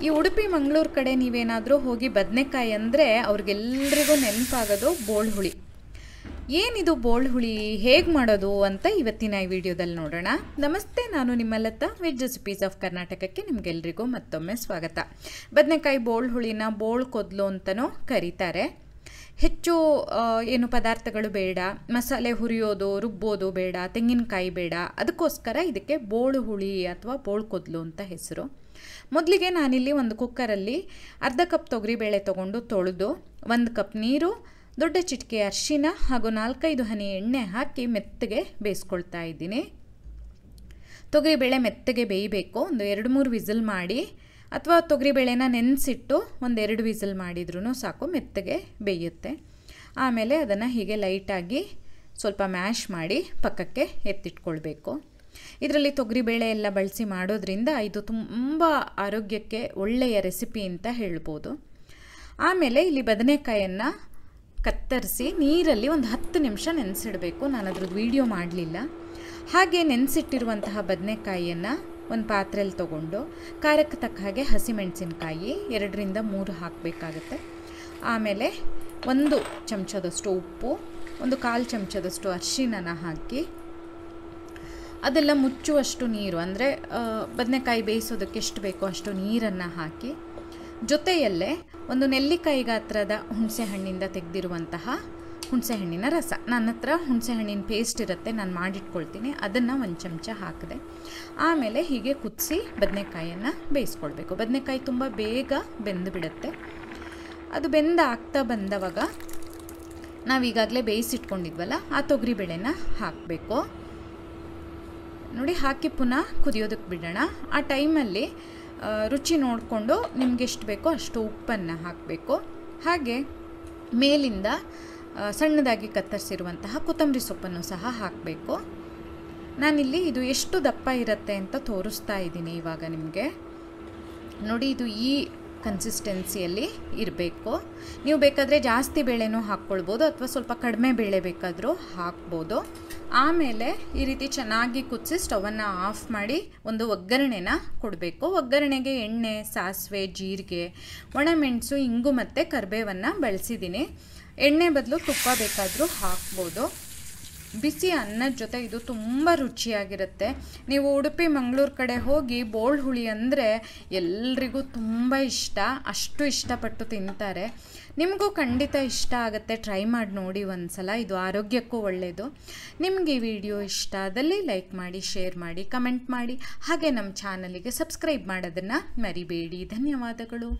ಈ ಉಡುಪಿ ಮಂಗಳೂರು ಕಡೆ ನೀವೇನಾದರೂ ಹೋಗಿ ಬದನೆಕಾಯಿ ಅಂದರೆ ಅವ್ರಿಗೆಲ್ಲರಿಗೂ ನೆನಪಾಗೋದು ಬೋಳು ಹುಳಿ. ಏನಿದು ಬೋಳು ಹುಳಿ, ಹೇಗೆ ಮಾಡೋದು ಅಂತ ಇವತ್ತಿನ ಈ ವಿಡಿಯೋದಲ್ಲಿ ನೋಡೋಣ. ನಮಸ್ತೆ, ನಾನು ನಿಮ್ಮ ಲತಾ, ವೆಜ್ ರೆಸಿಪೀಸ್ ಆಫ್ ಕರ್ನಾಟಕಕ್ಕೆ ನಿಮಗೆಲ್ರಿಗೂ ಮತ್ತೊಮ್ಮೆ ಸ್ವಾಗತ. ಬದನೆಕಾಯಿ ಬೋಳು ಹುಳಿನ ಬೋಳು ಕೊದ್ಲು ಅಂತಲೂ ಕರೀತಾರೆ. ಹೆಚ್ಚು ಏನು ಪದಾರ್ಥಗಳು ಬೇಡ, ಮಸಾಲೆ ಹುರಿಯೋದು ರುಬ್ಬೋದು ಬೇಡ, ತೆಂಗಿನಕಾಯಿ ಬೇಡ. ಅದಕ್ಕೋಸ್ಕರ ಇದಕ್ಕೆ ಬೋಳು ಹುಳಿ ಅಥವಾ ಬೋಳು ಕೊದ್ಲು ಅಂತ ಹೆಸರು. ಮೊದಲಿಗೆ ನಾನಿಲ್ಲಿ ಒಂದು ಕುಕ್ಕರಲ್ಲಿ ಅರ್ಧ ಕಪ್ ತೊಗರಿಬೇಳೆ ತೊಗೊಂಡು ತೊಳೆದು 1 ಕಪ್ ನೀರು, ದೊಡ್ಡ ಚಿಟಿಕೆ ಅರಿಶಿನ ಹಾಗೂ 4-5 ಹನಿ ಎಣ್ಣೆ ಹಾಕಿ ಮೆತ್ತಗೆ ಬೇಯಿಸ್ಕೊಳ್ತಾ ಇದ್ದೀನಿ. ತೊಗರಿಬೇಳೆ ಮೆತ್ತಗೆ ಬೇಯಬೇಕು. ಒಂದು 2-3 ವಿಸಿಲ್ ಮಾಡಿ ಅಥವಾ ತೊಗರಿಬೇಳೆನ ನೆನೆಸಿಟ್ಟು 1-2 ವಿಸಿಲ್ ಮಾಡಿದ್ರೂ ಸಾಕು, ಮೆತ್ತಗೆ ಬೇಯುತ್ತೆ. ಆಮೇಲೆ ಅದನ್ನು ಹೀಗೆ ಲೈಟಾಗಿ ಸ್ವಲ್ಪ ಮ್ಯಾಶ್ ಮಾಡಿ ಪಕ್ಕಕ್ಕೆ ಎತ್ತಿಟ್ಕೊಳ್ಬೇಕು. ಇದರಲ್ಲಿ ತೊಗರಿಬೇಳೆ ಎಲ್ಲ ಬಳಸಿ ಮಾಡೋದ್ರಿಂದ ಇದು ತುಂಬ ಆರೋಗ್ಯಕ್ಕೆ ಒಳ್ಳೆಯ ರೆಸಿಪಿ ಅಂತ ಹೇಳ್ಬೋದು. ಆಮೇಲೆ ಇಲ್ಲಿ ಬದನೆಕಾಯನ್ನು ಕತ್ತರಿಸಿ ನೀರಲ್ಲಿ ಒಂದು 10 ನಿಮಿಷ ನೆನೆಸಿಡಬೇಕು. ನಾನು ಅದ್ರದ್ದು ವಿಡಿಯೋ ಮಾಡಲಿಲ್ಲ. ಹಾಗೆ ನೆನೆಸಿಟ್ಟಿರುವಂತಹ ಬದನೆಕಾಯಿಯನ್ನು ಒಂದು ಪಾತ್ರೆಯಲ್ಲಿ ತೊಗೊಂಡು ಖಾರಕ್ಕೆ ತಕ್ಕ ಹಾಗೆ ಹಸಿಮೆಣಸಿನಕಾಯಿ 2-3 ಹಾಕಬೇಕಾಗತ್ತೆ. ಆಮೇಲೆ 1 ಚಮಚದಷ್ಟು ಉಪ್ಪು, 1/4 ಚಮಚದಷ್ಟು ಅರಿಶಿನ ಹಾಕಿ ಅದೆಲ್ಲ ಮುಚ್ಚುವಷ್ಟು ನೀರು, ಅಂದರೆ ಬದನೆಕಾಯಿ ಬೇಯಿಸೋದಕ್ಕೆ ಎಷ್ಟು ಬೇಕೋ ಅಷ್ಟು ನೀರನ್ನು ಹಾಕಿ, ಜೊತೆಯಲ್ಲೇ ಒಂದು ನೆಲ್ಲಿಕಾಯಿ ಗಾತ್ರದ ಹುಣಸೆ ಹಣ್ಣಿಂದ ತೆಗೆದಿರುವಂತಹ ಹುಣಸೆ ಹಣ್ಣಿನ ರಸ. ನನ್ನ ಹತ್ರ ಹುಣಸೆ ಹಣ್ಣಿನ ಪೇಸ್ಟ್ ಇರುತ್ತೆ, ನಾನು ಮಾಡಿಟ್ಕೊಳ್ತೀನಿ. ಅದನ್ನು 1 ಚಮಚ ಹಾಕಿದೆ. ಆಮೇಲೆ ಹೀಗೆ ಕುದಿಸಿ ಬದನೆಕಾಯಿಯನ್ನು ಬೇಯಿಸ್ಕೊಳ್ಬೇಕು. ಬದನೆಕಾಯಿ ತುಂಬ ಬೇಗ ಬೆಂದು ಬಿಡುತ್ತೆ. ಅದು ಆಗ್ತಾ ಬಂದವಾಗ ನಾವೀಗಾಗಲೇ ಬೇಯಿಸಿಟ್ಕೊಂಡಿದ್ವಲ್ಲ ಆ ತೊಗರಿಬೇಳೆನ ಹಾಕಬೇಕು. ನೋಡಿ, ಹಾಕಿ ಪುನಃ ಕುದಿಯೋದಕ್ಕೆ ಬಿಡೋಣ. ಆ ಟೈಮಲ್ಲಿ ರುಚಿ ನೋಡಿಕೊಂಡು ನಿಮ್ಗೆ ಎಷ್ಟು ಬೇಕೋ ಅಷ್ಟು ಉಪ್ಪನ್ನು ಹಾಕಬೇಕು. ಹಾಗೆ ಮೇಲಿಂದ ಸಣ್ಣದಾಗಿ ಕತ್ತರಿಸಿರುವಂತಹ ಕೊತ್ತಂಬರಿ ಸೊಪ್ಪನ್ನು ಸಹ ಹಾಕಬೇಕು. ನಾನಿಲ್ಲಿ ಇದು ಎಷ್ಟು ದಪ್ಪ ಇರುತ್ತೆ ಅಂತ ತೋರಿಸ್ತಾ ಇದ್ದೀನಿ ಇವಾಗ ನಿಮಗೆ. ನೋಡಿ, ಇದು ಈ ಕನ್ಸಿಸ್ಟೆನ್ಸಿಯಲ್ಲಿ ಇರಬೇಕು. ನೀವು ಬೇಕಾದರೆ ಜಾಸ್ತಿ ಬೇಳೆನೂ ಹಾಕ್ಕೊಳ್ಬೋದು ಅಥವಾ ಸ್ವಲ್ಪ ಕಡಿಮೆ ಬೇಳೆ ಬೇಕಾದರೂ ಹಾಕ್ಬೋದು. ಆಮೇಲೆ ಈ ರೀತಿ ಚೆನ್ನಾಗಿ ಕುದಿಸಿ ಸ್ಟವನ್ನು ಆಫ್ ಮಾಡಿ ಒಂದು ಒಗ್ಗರಣೆನ ಕೊಡಬೇಕು. ಒಗ್ಗರಣೆಗೆ ಎಣ್ಣೆ, ಸಾಸಿವೆ, ಜೀರಿಗೆ, ಒಣಮೆಣಸು, ಇಂಗು ಮತ್ತು ಕರಿಬೇವನ್ನು ಬಳಸಿದ್ದೀನಿ. ಎಣ್ಣೆ ಬದಲು ತುಪ್ಪ ಬೇಕಾದರೂ ಹಾಕ್ಬೋದು. ಬಿಸಿ ಅನ್ನದ ಜೊತೆ ಇದು ತುಂಬ ರುಚಿಯಾಗಿರುತ್ತೆ. ನೀವು ಉಡುಪಿ ಮಂಗಳೂರು ಕಡೆ ಹೋಗಿ ಬೋಳು ಹುಳಿ ಅಂದರೆ ಎಲ್ರಿಗೂ ತುಂಬ ಇಷ್ಟ, ಅಷ್ಟು ಇಷ್ಟಪಟ್ಟು ತಿಂತಾರೆ. ನಿಮಗೂ ಖಂಡಿತ ಇಷ್ಟ ಆಗುತ್ತೆ. ಟ್ರೈ ಮಾಡಿ ನೋಡಿ ಒಂದ್ಸಲ, ಇದು ಆರೋಗ್ಯಕ್ಕೂ ಒಳ್ಳೆಯದು. ನಿಮಗೆ ಈ ವಿಡಿಯೋ ಇಷ್ಟ ಆದಲ್ಲಿ ಲೈಕ್ ಮಾಡಿ, ಶೇರ್ ಮಾಡಿ, ಕಮೆಂಟ್ ಮಾಡಿ. ಹಾಗೆ ನಮ್ಮ ಚಾನಲಿಗೆ ಸಬ್ಸ್ಕ್ರೈಬ್ ಮಾಡೋದನ್ನು ಮರಿಬೇಡಿ. ಧನ್ಯವಾದಗಳು.